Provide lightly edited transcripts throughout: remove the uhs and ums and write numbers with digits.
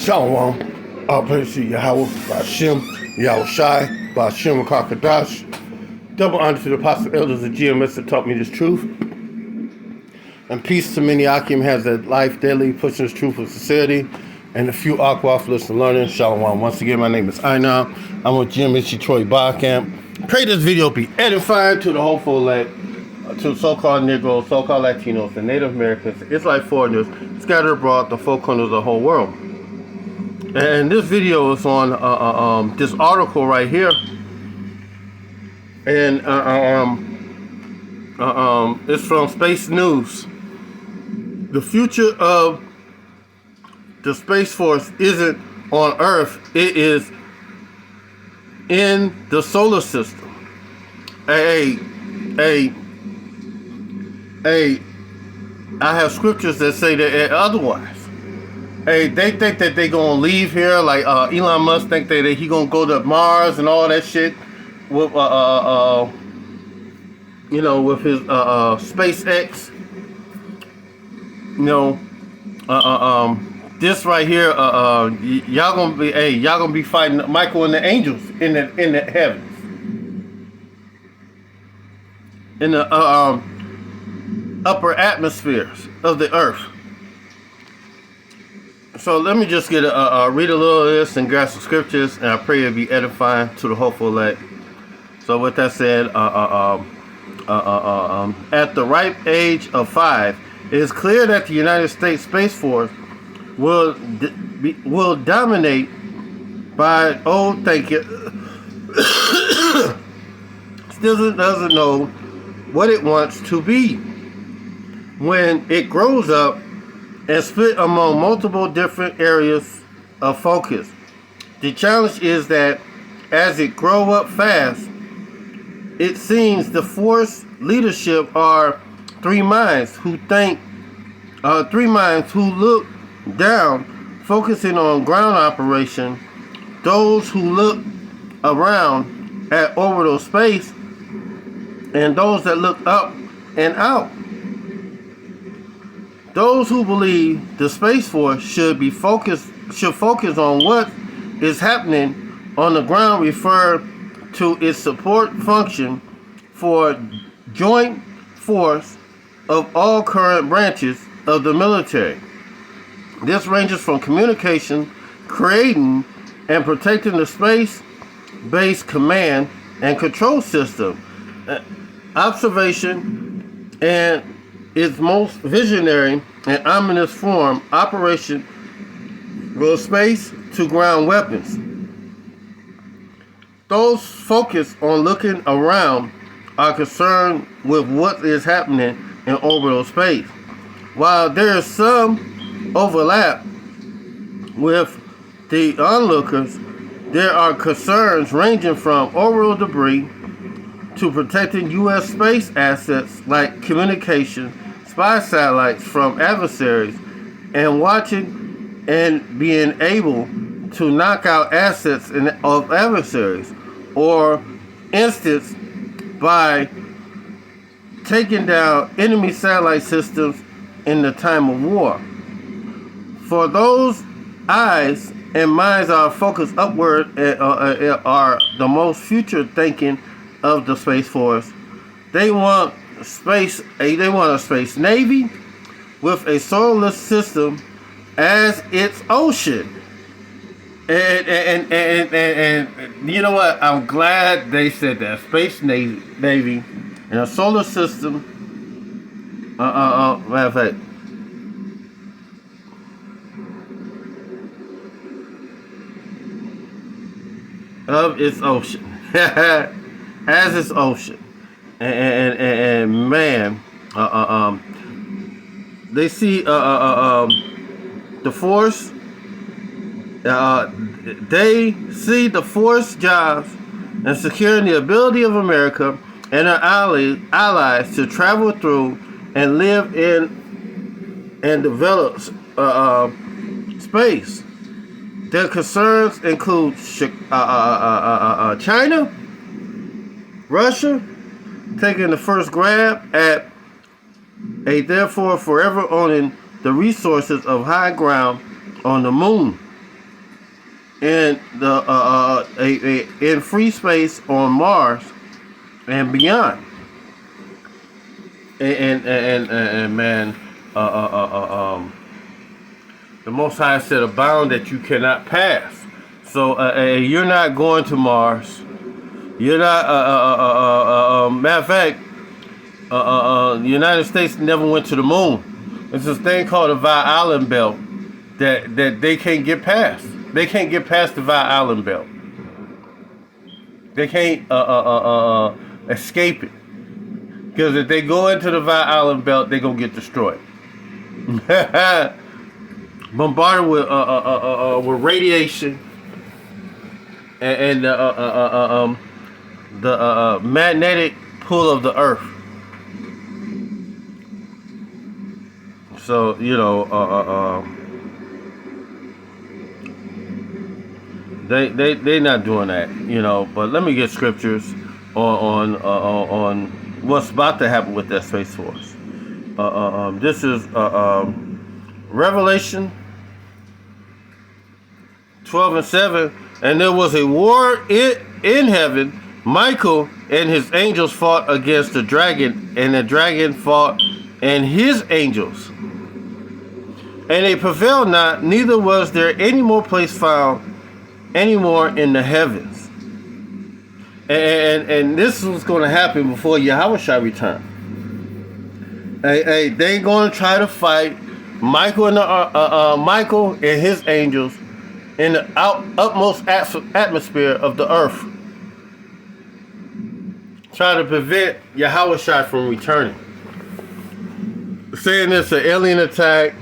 Shalom. All praise to Yahweh, Bashem, Yahawashi, Bashem, Kakadash. Double honor to the apostle elders of GMS that taught me this truth. And peace to many Akim has that life daily, pushing this truth with sincerity. And a few Aquaphilus to learning. Shalom. Once again, my name is Aina. I'm with GMS Detroit Bar Camp. Pray this video be edifying to the hopeful elect, to so-called Negroes, so-called Latinos, and Native Americans, Israelite foreigners scattered abroad the four corners of the whole world. And this video is on this article right here, and it's from Space News. The future of the Space Force isn't on Earth; it is in the solar system. I have scriptures that say that otherwise. They think that they gonna leave here, like Elon Musk think that he gonna go to Mars and all that shit with with his SpaceX. This right here, y'all gonna be fighting Michael and the angels in the heavens, in the upper atmospheres of the earth. So let me just read a little of this and grab some scriptures, and I pray it be edifying to the hopeful elect. So with that said, at the ripe age of 5, it is clear that the United States Space Force will dominate by still doesn't know what it wants to be when it grows up and split among multiple different areas of focus. The challenge is that as it grows up fast, it seems the force leadership are three minds who look down, focusing on ground operation, those who look around at orbital space, and those that look up and out. Those who believe the Space Force should focus on what is happening on the ground refer to its support function for joint force of all current branches of the military. This ranges from communication, creating and protecting the space-based command and control system, observation, and its most visionary and ominous form, operation with space to ground weapons. Those focused on looking around are concerned with what is happening in orbital space. While there is some overlap with the onlookers, there are concerns ranging from orbital debris to protecting U.S. space assets like communication, spy satellites from adversaries, and watching and being able to knock out assets of adversaries, or instance by taking down enemy satellite systems in the time of war. For those eyes and minds are focused upward are the most future thinking of the Space Force. They want a space navy with a solar system as its ocean. And you know what? I'm glad they said that. Space navy and a solar system. Matter of fact. Of its ocean. As its ocean. And man, they see the force. They see the force jobs and securing the ability of America and our allies to travel through and live in and develop space. Their concerns include China, Russia, taking the first grab at therefore forever owning the resources of high ground on the moon. in in free space on Mars and beyond. And man, uh, uh, the Most High set a bound that you cannot pass. So you're not going to Mars. You're not. Matter of fact, the United States never went to the moon. There's this thing called the Vi Island Belt that they can't get past. They can't get past the Vi Island Belt. They can't escape it. Because if they go into the Vi Island Belt, they're gonna get destroyed. Bombarded with radiation and the magnetic pull of the Earth. So they not doing that, But let me get scriptures on what's about to happen with that Space Force. This is Revelation 12:7, and there was a war in heaven. Michael and his angels fought against the dragon, and the dragon fought and his angels. And they prevailed not, neither was there any more place found any more in the heavens. And this was going to happen before Yahawashi returned. They ain't going to try to fight Michael and Michael and his angels in the utmost atmosphere of the earth. Try to prevent Yahawashi from returning. Saying it's an alien attack.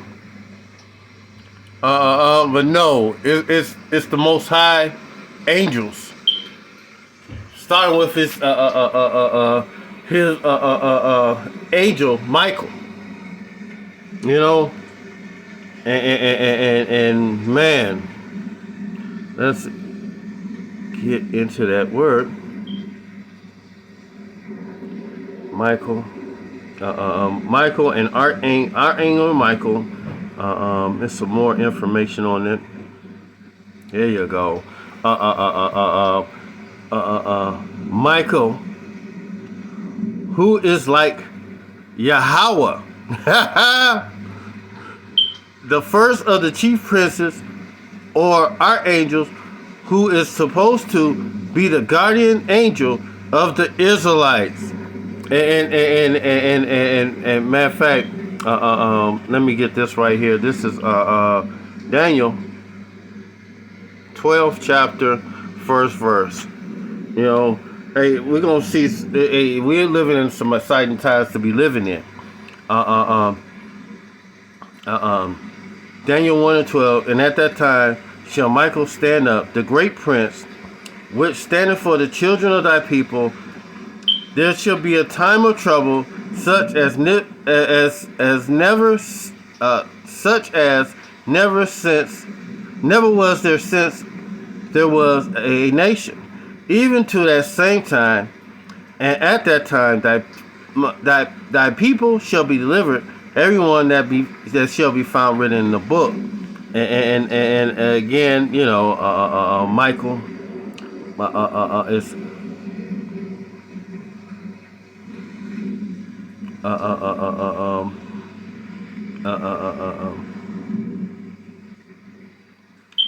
But no, it's the Most High angels, starting with his angel Michael. And man, let's get into that word, Michael. Michael and Archangel Michael. There's some more information on it. There you go. Michael, who is like Yahweh, the first of the chief princes or archangels, who is supposed to be the guardian angel of the Israelites. And matter of fact, let me get this right here. This is Daniel 12th chapter, first verse. Hey, we're gonna see. Hey, we're living in some exciting times to be living in. Daniel 1:12. And at that time shall Michael stand up, the great prince, which standeth for the children of thy people. There shall be a time of trouble, such as never was there since there was a nation, even to that same time. And at that time, thy people shall be delivered, everyone that shall be found written in the book. And again, Michael is.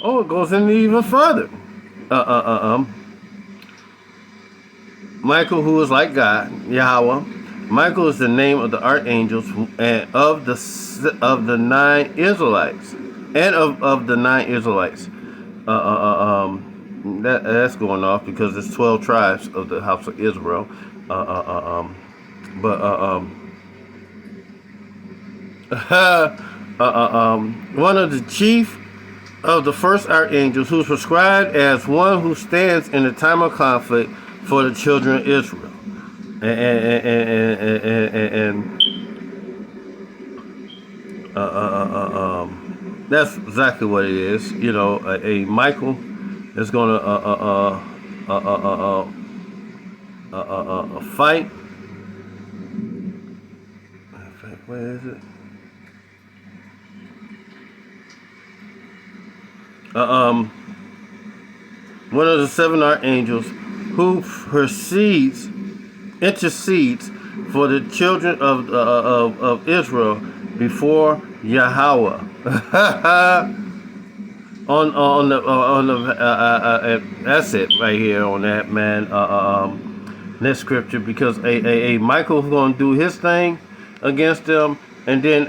Oh, it goes in even further. Michael, who is like God, Yahweh. Michael is the name of the archangels and of the 9 Israelites, and of the 9 Israelites. That's going off because there's 12 tribes of the house of Israel. One of the chief of the first archangels, who's prescribed as one who stands in the time of conflict for the children of Israel, that's exactly what it is. A Michael is going to fight. Where is it? one of the seven archangels, who intercedes for the children of Israel before Yahweh. That's it right here on that, man. Next scripture, because a Michael's going to do his thing against them, and then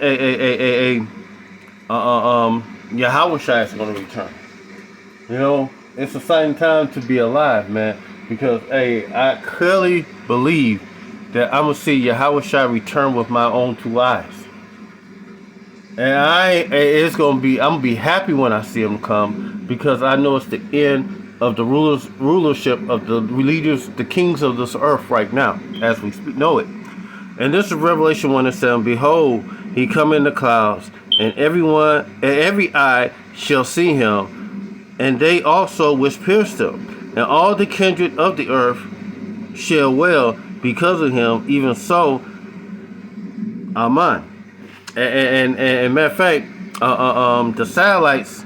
Yahawashi is going to return. You know, it's a exciting time to be alive, man, because I clearly believe that I'm gonna see Yahawashi return with my own two eyes. And I'm gonna be happy when I see him come, because I know it's the end of the rulership of the leaders, the kings of this earth right now, as we know it. And this is Revelation 1 and 7. Behold, he come in the clouds, and every eye shall see him, and they also which pierced him, and all the kindred of the earth shall wail because of him. Even so, Amen. And matter of fact, the satellites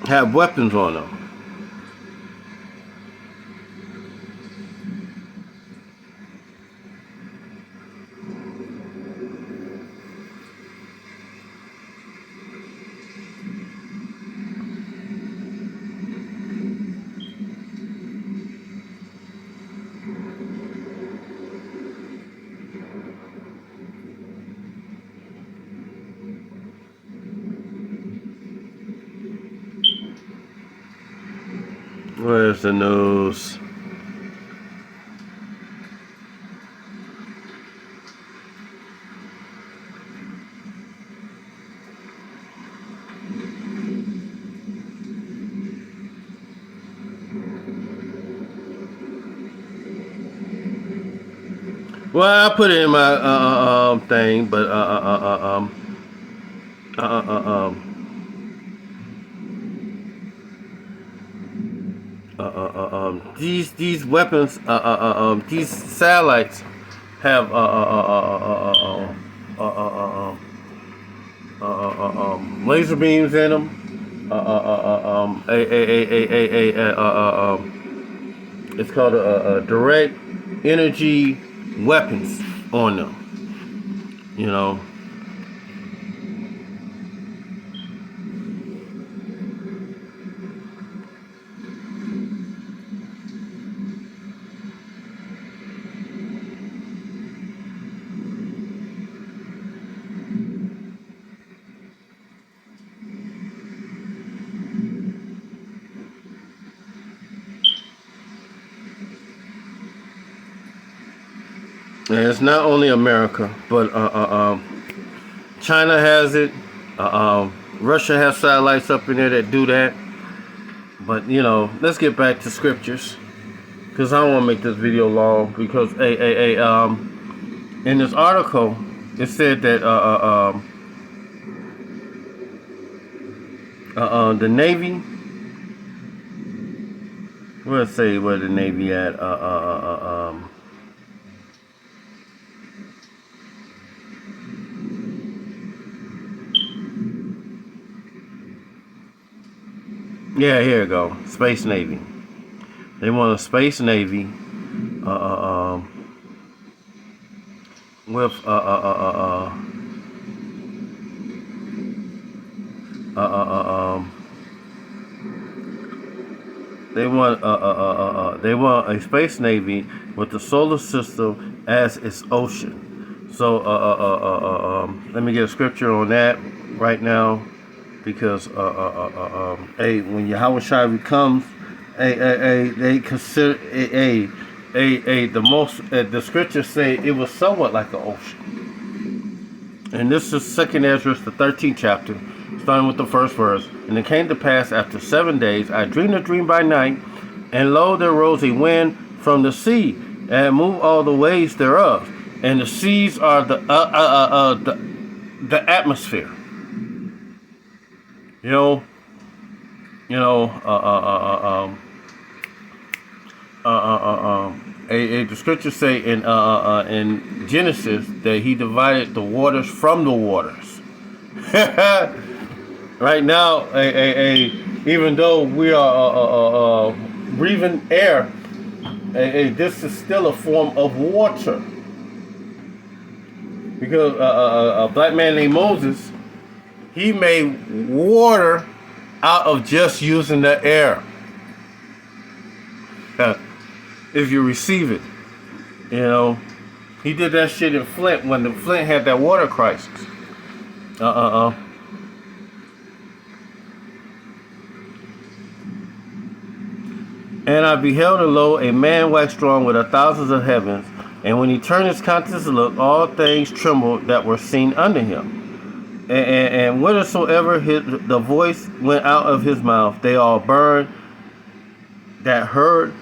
have weapons on them. Where's the news? Well, I put it in my thing, but these weapons, these satellites have laser beams in them. It's called a direct energy weapons on them. You know. And it's not only America, but China has it. Russia has satellites up in there that do that. But you know, let's get back to scriptures, because I don't want to make this video long. Because in this article, it said that the Navy. Let's say where the Navy at. Yeah, here we go. Space Navy. They want a Space Navy with they want a Space Navy with the solar system as its ocean. So let me get a scripture on that right now. Because when Yahawashi comes, they consider the scriptures say it was somewhat like an ocean. And this is 2nd Ezra, the 13th chapter, starting with the first verse. And it came to pass after 7 days, I dreamed a dream by night, And lo, there rose a wind from the sea, and moved all the waves thereof. And the seas are the atmosphere. You know, you know. The scriptures say in Genesis that He divided the waters from the waters. Right now, even though we are breathing air, this is still a form of water. Because a black man named Moses, he made water out of just using the air. If you receive it, you know, he did that shit in Flint when the Flint had that water crisis. And I beheld, and lo, a man waxed strong with 1,000s of heavens, and when he turned his countenance to look, all things trembled that were seen under him. And whithersoever the voice went out of his mouth, they all burned that heard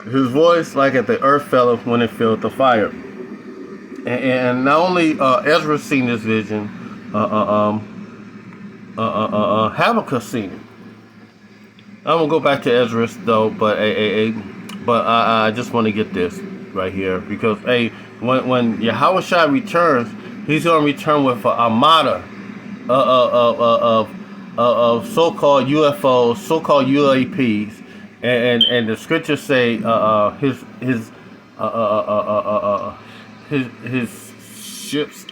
his voice, like at the earth fell when it filled the fire. And not only Ezra seen this vision, Habakkuk seen it. I'm gonna go back to Ezra though, but I just want to get this right here because when Yahawashi returns, he's gonna return with an armada of so-called UFOs, so-called UAPs, and the scriptures say his ships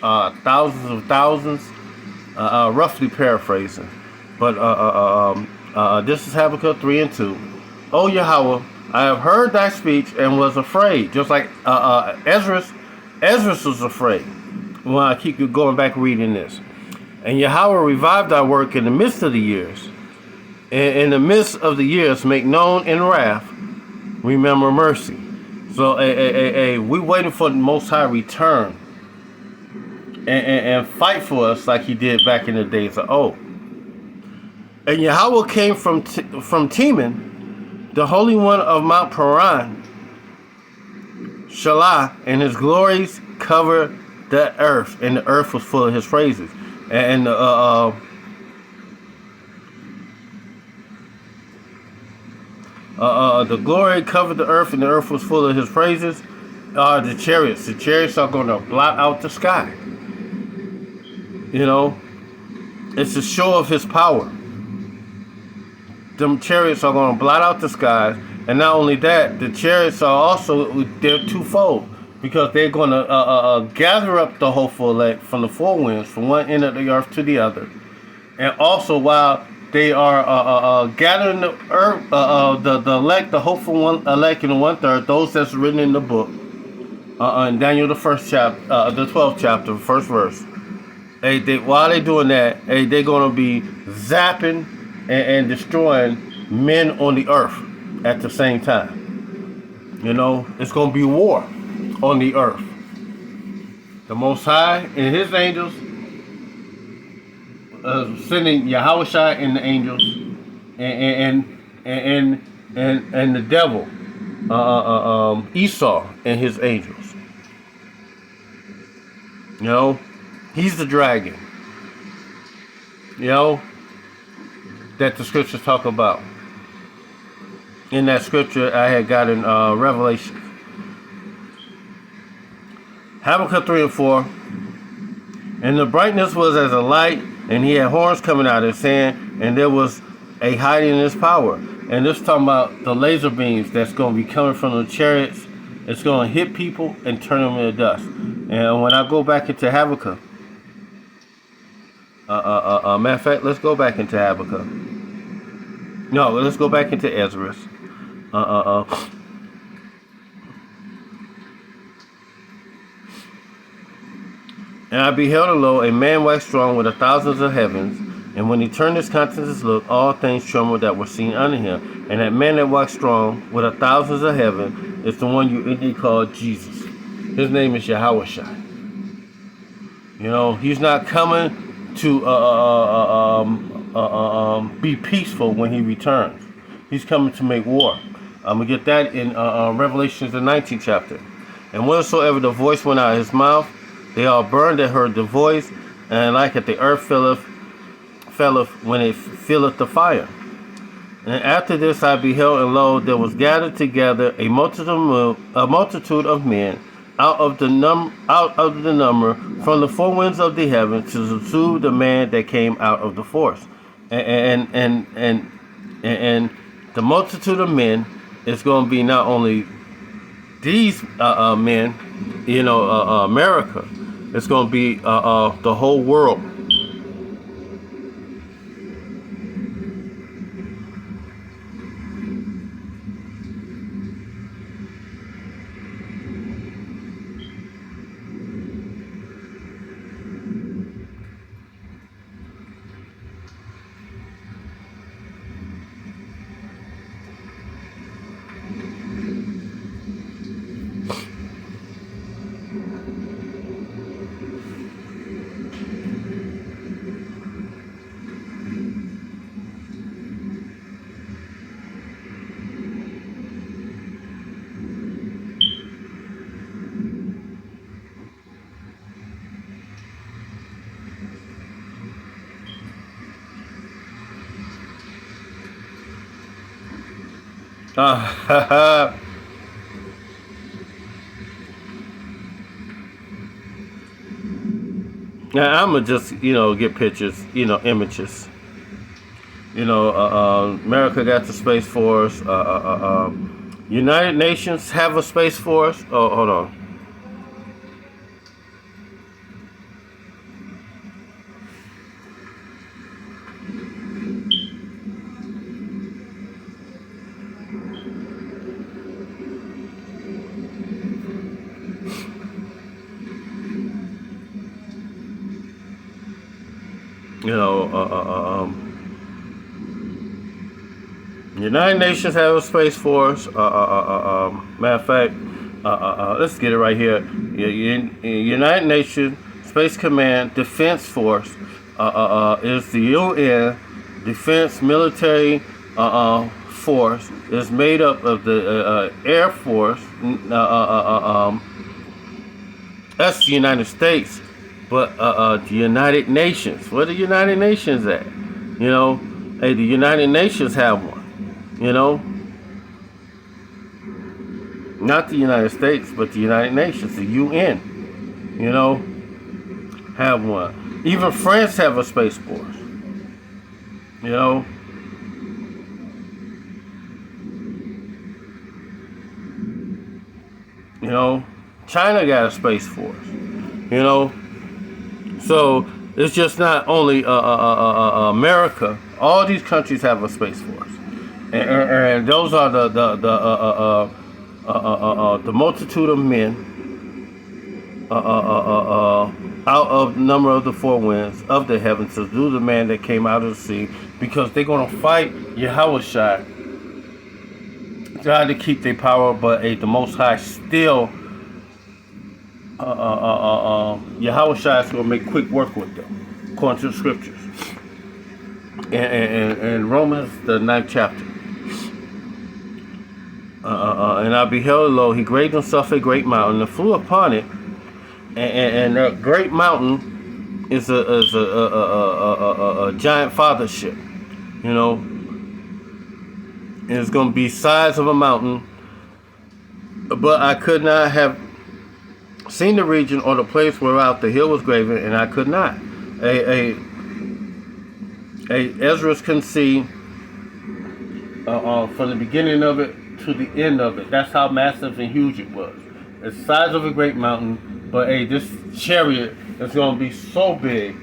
thousands of thousands, roughly paraphrasing, but this is Habakkuk 3 and 2. O Yahweh, I have heard thy speech and was afraid. Just like Ezra was afraid. Well, I keep going back reading this. And Yahweh revived thy work in the midst of the years. In the midst of the years, make known in wrath, remember mercy. So we waiting for the Most High return and fight for us like He did back in the days of old. And Yahweh came from Teman, the Holy One of Mount Paran, Shalah, and His glories covered the earth, and the earth was full of His praises. And the glory covered the earth, and the earth was full of His praises. The chariots are going to blot out the sky. You know, it's a show of His power. Them chariots are going to blot out the skies, and not only that, the chariots are also, they're twofold, because they're going to gather up the hopeful elect from the four winds, from one end of the earth to the other, and also while they are gathering the earth, the elect, the hopeful one elect in the 1/3, those that's written in the book, in Daniel the 1st chapter, the 12th chapter, first verse. While they're doing that, they're going to be zapping and destroying men on the earth at the same time. You know, it's going to be war on the earth. The Most High and His angels sending Yahawashi and the angels and the devil, Esau and his angels. You know, he's the dragon. You know, that the scriptures talk about. In that scripture I had got in Revelation. Habakkuk 3 and 4. And the brightness was as a light, and he had horns coming out of his hand, and there was a hiding in his power. And this is talking about the laser beams that's going to be coming from the chariots. It's going to hit people and turn them into dust. And when I go back into Habakkuk, matter of fact, let's go back into Habakkuk. No, let's go back into Ezra. And I beheld, and lo, a man waxed strong with 1,000s of heavens, and when he turned his countenance to look, all things trembled that were seen under him. And that man that waxed strong with 1,000s of heaven is the one you indeed call Jesus. His name is Yahawashi. You know, He's not coming to be peaceful when He returns. He's coming to make war. I'm going to get that in Revelations, the 19th chapter. And whensoever the voice went out of his mouth, they all burned that heard the voice, and like at the earth felleth when it filleth the fire. And after this I beheld, and lo, there was gathered together a multitude of men out of the number from the four winds of the heaven to subdue the man that came out of the forest. And the multitude of men is going to be not only these men, America. It's going to be the whole world. Now I'ma just get pictures, images. America got the Space Force. United Nations have a Space Force. Oh, hold on. United Nations have a Space Force. Matter of fact, let's get it right here. United Nations Space Command Defense Force is the UN Defense Military Force. Is made up of the Air Force. That's the United States. But the United Nations, where the United Nations at? Hey, the United Nations have one. Not the United States, but the United Nations, the UN. Have one. Even France have a Space Force. China got a Space Force. So it's just not only America. All these countries have a Space Force, and those are the multitude of men out of the number of the four winds of the heavens to do the man that came out of the sea, because they're gonna fight Yahawashi, try to keep their power, but the Most High still. Yahawashi is going to make quick work with them, according to the scriptures. And Romans, the 9th chapter. And I beheld, lo, he graved himself a great mountain and flew upon it. And that great mountain is a giant fathership. And it's going to be size of a mountain. But I could not have seen the region or the place whereout the hill was graven, and I could not. Ezra can see from the beginning of it to the end of it. That's how massive and huge it was. It's the size of a great mountain, but this chariot is going to be so big,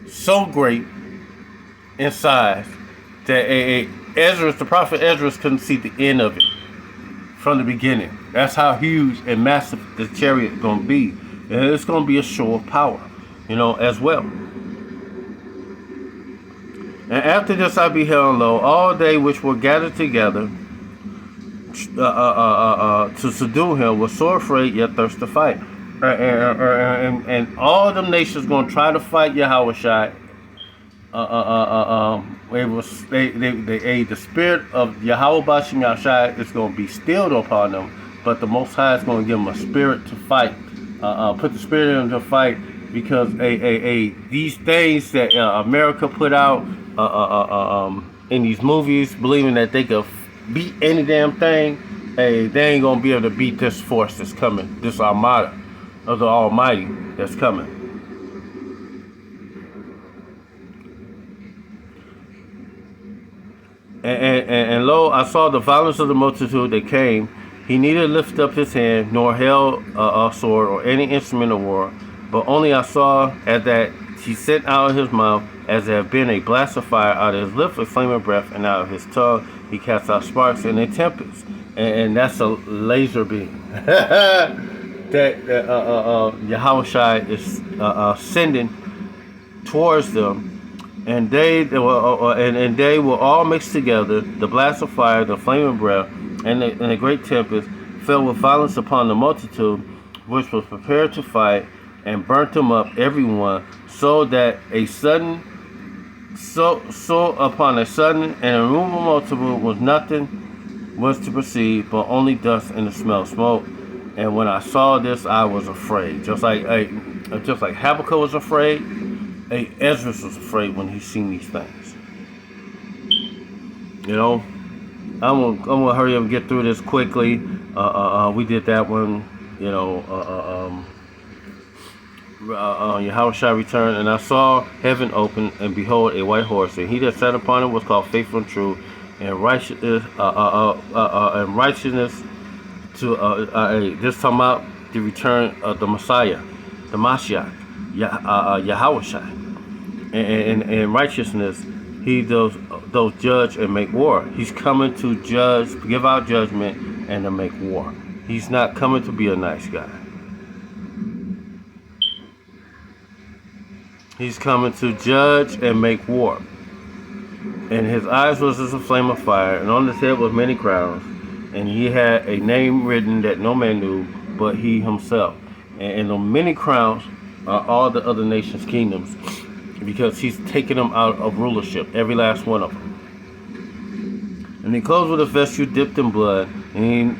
so great in size that the prophet Ezra couldn't see the end of it from the beginning. That's how huge and massive the chariot is going to be. And it's going to be a show of power, as well. And after this I beheld, lo, all they which were gathered together to subdue him were sore afraid, yet thirst to fight. And all of them nations going to try to fight Yahawashi the spirit of Yahawashi Yahshai is going to be stilled upon them, but the Most High is going to give them a spirit to fight. Put the spirit in them to fight, because these things that America put out in these movies, believing that they could beat any damn thing, they ain't going to be able to beat this force that's coming, this armada of the Almighty that's coming. And lo, I saw the violence of the multitude that came. He neither lifted up his hand, nor held a sword, or any instrument of war, but only I saw as that he sent out of his mouth, as there had been a blast of fire, out of his lips a flame of breath, and out of his tongue he cast out sparks and a tempest. And that's a laser beam that Yahawashi is sending towards them. And they were all mixed together. The blast of fire, the flame of breath, and the great tempest fell with violence upon the multitude, which was prepared to fight, and burnt them up, everyone, so that upon a sudden and immovable multitude was nothing was to perceive, but only dust and the smell of smoke. And when I saw this, I was afraid, just like Habakkuk was afraid. Ezra was afraid when he seen these things. You know, I'm gonna hurry up and get through this quickly. We did that one. You know, Yahawashi returned, and I saw heaven open, and behold, a white horse, and he that sat upon it was called Faithful and True, and righteousness. And righteousness to this time out the return of the Messiah, the Mashiach, Yahawashi. And righteousness, he does judge and make war. He's coming to judge, give out judgment, and to make war. He's not coming to be a nice guy. He's coming to judge and make war. And his eyes was as a flame of fire, and on his head was many crowns, and he had a name written that no man knew but he himself. And the many crowns are all the other nations' kingdoms, because he's taken them out of rulership, every last one of them. And he clothed with a vesture dipped in blood, and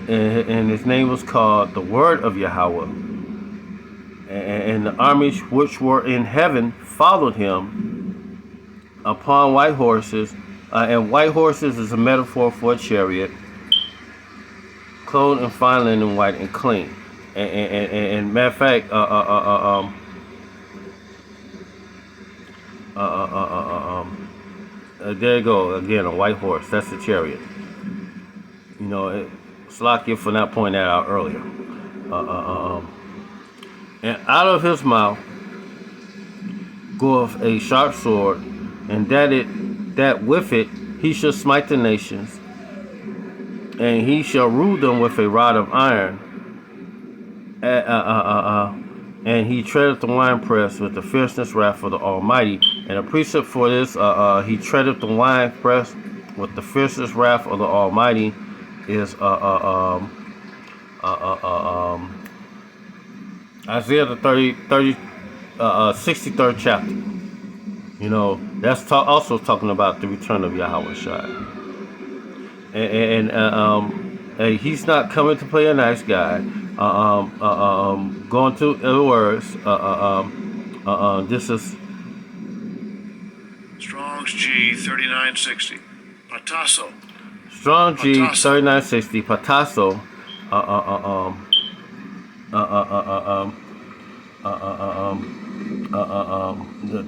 his name was called the Word of Yahweh. And the armies which were in heaven followed him upon white horses, and white horses is a metaphor for a chariot, clothed in fine linen, white and clean. And matter of fact, there you go again, a white horse. That's the chariot. You know, Slakia for not pointing that out earlier. And out of his mouth goeth a sharp sword, and that with it he shall smite the nations, and he shall rule them with a rod of iron. And he treadeth the winepress with the fierceness wrath of the Almighty. And a precept for this, he treadeth the winepress with the fierceness wrath of the Almighty, is Isaiah the 63rd chapter. You know, that's also talking about the return of Yahawashi. And he's not coming to play a nice guy. Going to other words, this is Strong's G 3960. Patasso. Strong G 3960. Patasso.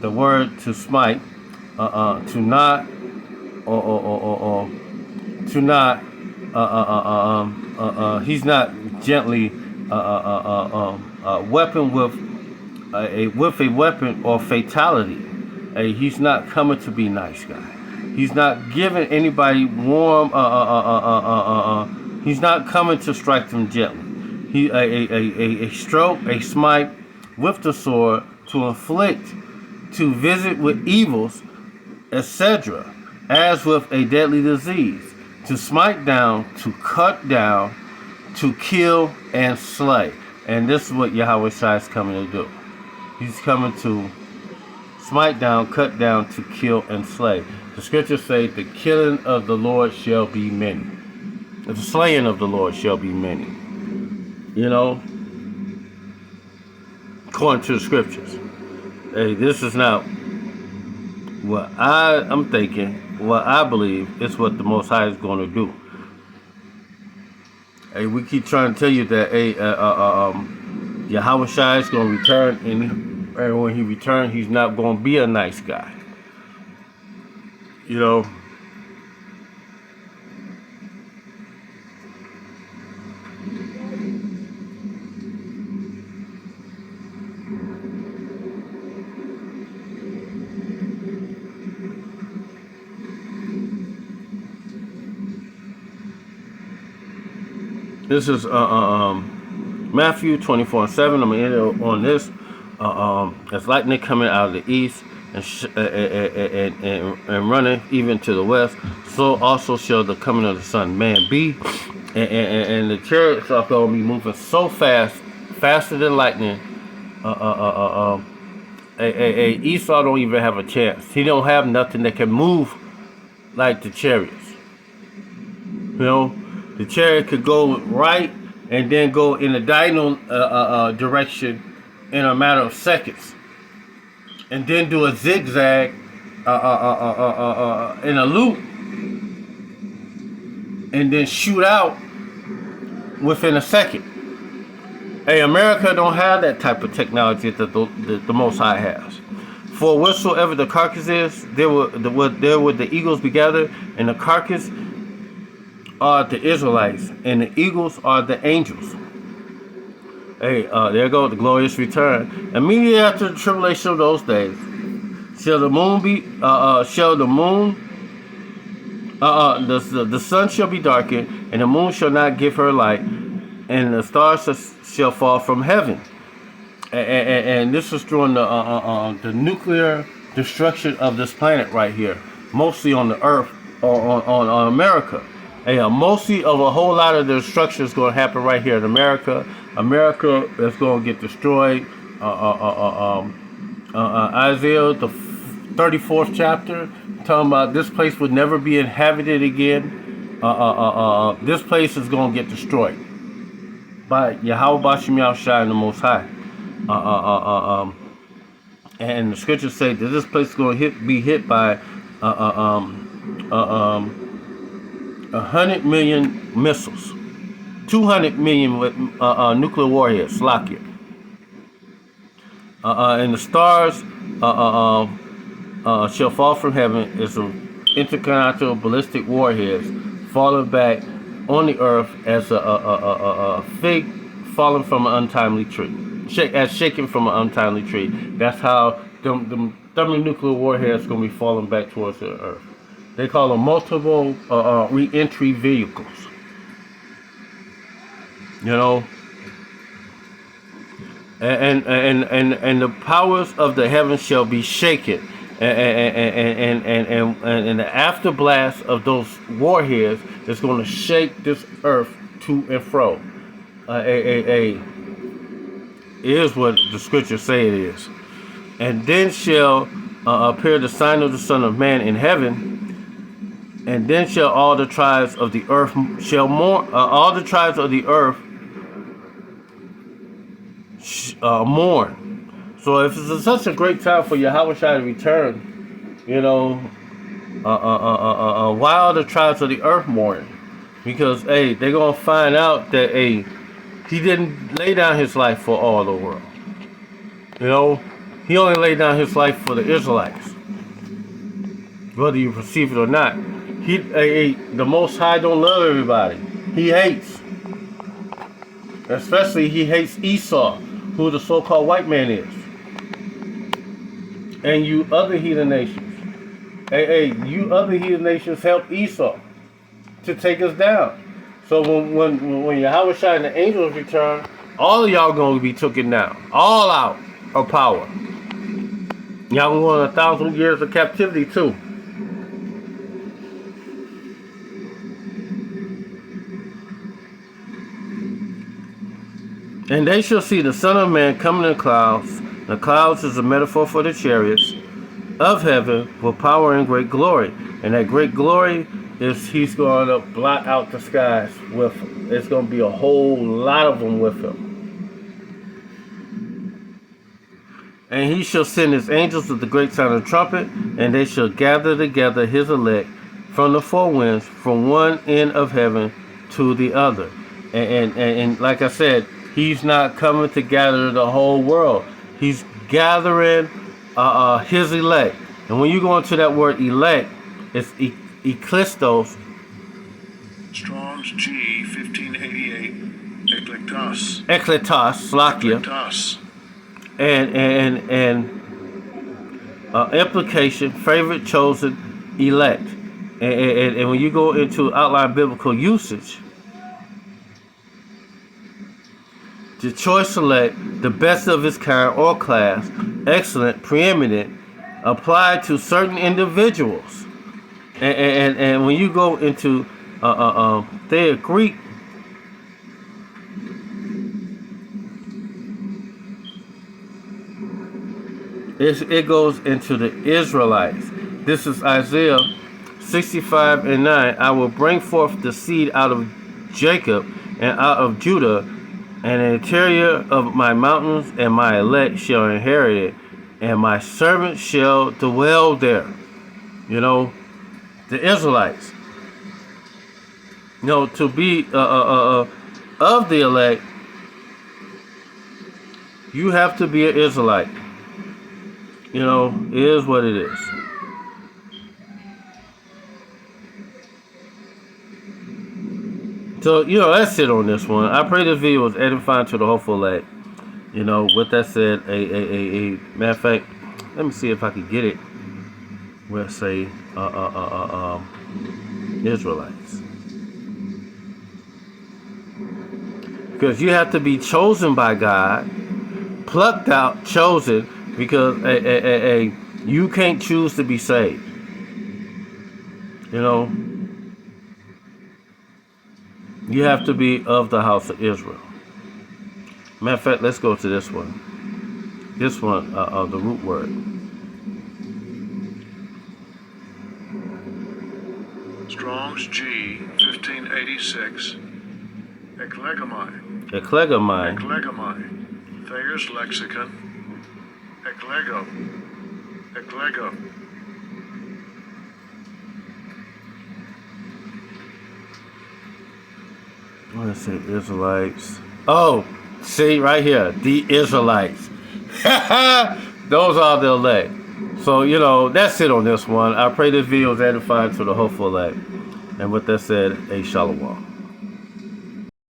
The word to smite, to not, to not. He's not gently weapon with a weapon or fatality. He's not coming to be nice guy. He's not giving anybody warm. He's not coming to strike them gently. He a stroke, a smite with the sword to inflict, to visit with evils, etc., as with a deadly disease. To smite down, to cut down, to kill and slay. And this is what Yahawashi is coming to do. He's coming to smite down, cut down, to kill and slay. The scriptures say the killing of the Lord shall be many. The slaying of the Lord shall be many. You know, according to the scriptures. Hey, this is not what I'm thinking. What I believe is what the Most High is going to do. Hey, we keep trying to tell you that Yahawashi is going to return, and when he returns, he's not going to be a nice guy. You know. This is Matthew 24:7. I'm going to end on this. As lightning coming out of the east and running even to the west, so also shall the coming of the Son of Man be. And the chariots are going to be moving so fast, faster than lightning. Esau don't even have a chance. He don't have nothing that can move like the chariots. You know, the chariot could go right and then go in a diagonal direction in a matter of seconds, and then do a zigzag in a loop, and then shoot out within a second. Hey, America don't have that type of technology that the Most High has. For whatsoever the carcass is, there would the eagles be gathered, and the carcass are the Israelites, and the eagles are the angels. Hey, there go the glorious return. Immediately after the tribulation of those days, shall the sun shall be darkened, and the moon shall not give her light, and the stars shall fall from heaven. And this was during the nuclear destruction of this planet right here, mostly on the earth, or on America. Hey, mostly of a whole lot of the destruction is going to happen right here in America. America is going to get destroyed. Isaiah, the 34th chapter, talking about this place would never be inhabited again. This place is going to get destroyed by Yahawashi and the Most High. And the scriptures say that this place is going to be hit by 100 million missiles, 200 million nuclear warheads, Slovakia. And the stars shall fall from heaven as intercontinental ballistic warheads falling back on the earth as a fig falling from an untimely tree, shaken from an untimely tree. That's how the thermonuclear warheads going to be falling back towards the earth. They call them multiple re-entry vehicles. You know, and the powers of the heavens shall be shaken, and the afterblast of those warheads is going to shake this earth to and fro. It is what the scriptures say it is. And then shall appear the sign of the Son of Man in heaven. And then shall all the tribes of the earth shall mourn. All the tribes of the earth mourn. So if it's such a great time for Yahawashi to return, you know, why are the tribes of the earth mourning? Because hey, they're gonna find out that he didn't lay down his life for all the world. You know, he only laid down his life for the Israelites, whether you perceive it or not. The Most High don't love everybody. He hates. Especially he hates Esau, who the so-called white man is. And you other heathen nations. You other heathen nations help Esau to take us down. So when Yahawashi and the angels return, all of y'all going to be taken down. All out of power. Y'all going 1,000 years of captivity too. And they shall see the Son of Man coming in clouds. The clouds is a metaphor for the chariots. of heaven with power and great glory. And that great glory is he's going to blot out the skies with him. It's going to be a whole lot of them with him. And he shall send his angels with the great sound of the trumpet, and they shall gather together his elect from the four winds, from one end of heaven to the other. And like I said, he's not coming to gather the whole world. He's gathering his elect. And when you go into that word elect, it's eklistos. Strong's G 1588. Eklectos. Ekletos, Slakia. Eklectos. And implication, favorite, chosen, elect. And when you go into outline biblical usage, the choice select, the best of its kind or class, excellent, preeminent, applied to certain individuals. And when you go into their Greek, it goes into the Israelites. This is Isaiah 65:9. I will bring forth the seed out of Jacob and out of Judah, and the interior of my mountains, and my elect shall inherit it, and my servants shall dwell there. You know, the Israelites. You know, to be of the elect, you have to be an Israelite. You know, it is what it is. So, you know, that's it on this one. I pray this video was edifying to the hopeful elect. You know, with that said, a matter of fact, let me see if I can get it. We'll say, Israelites. Because you have to be chosen by God, plucked out, chosen, because you can't choose to be saved. You know, you have to be of the house of Israel. Matter of fact, let's go to this one. This one, the root word. Strong's G 1586. Eklegomai. Eklegomai. Eklegomai. Thayer's lexicon. Eklego. Eklego. I want to say Israelites. Oh, see right here, the Israelites. Those are the elect. So, you know, that's it on this one. I pray this video is edifying to the hopeful elect. And with that said, a shalom.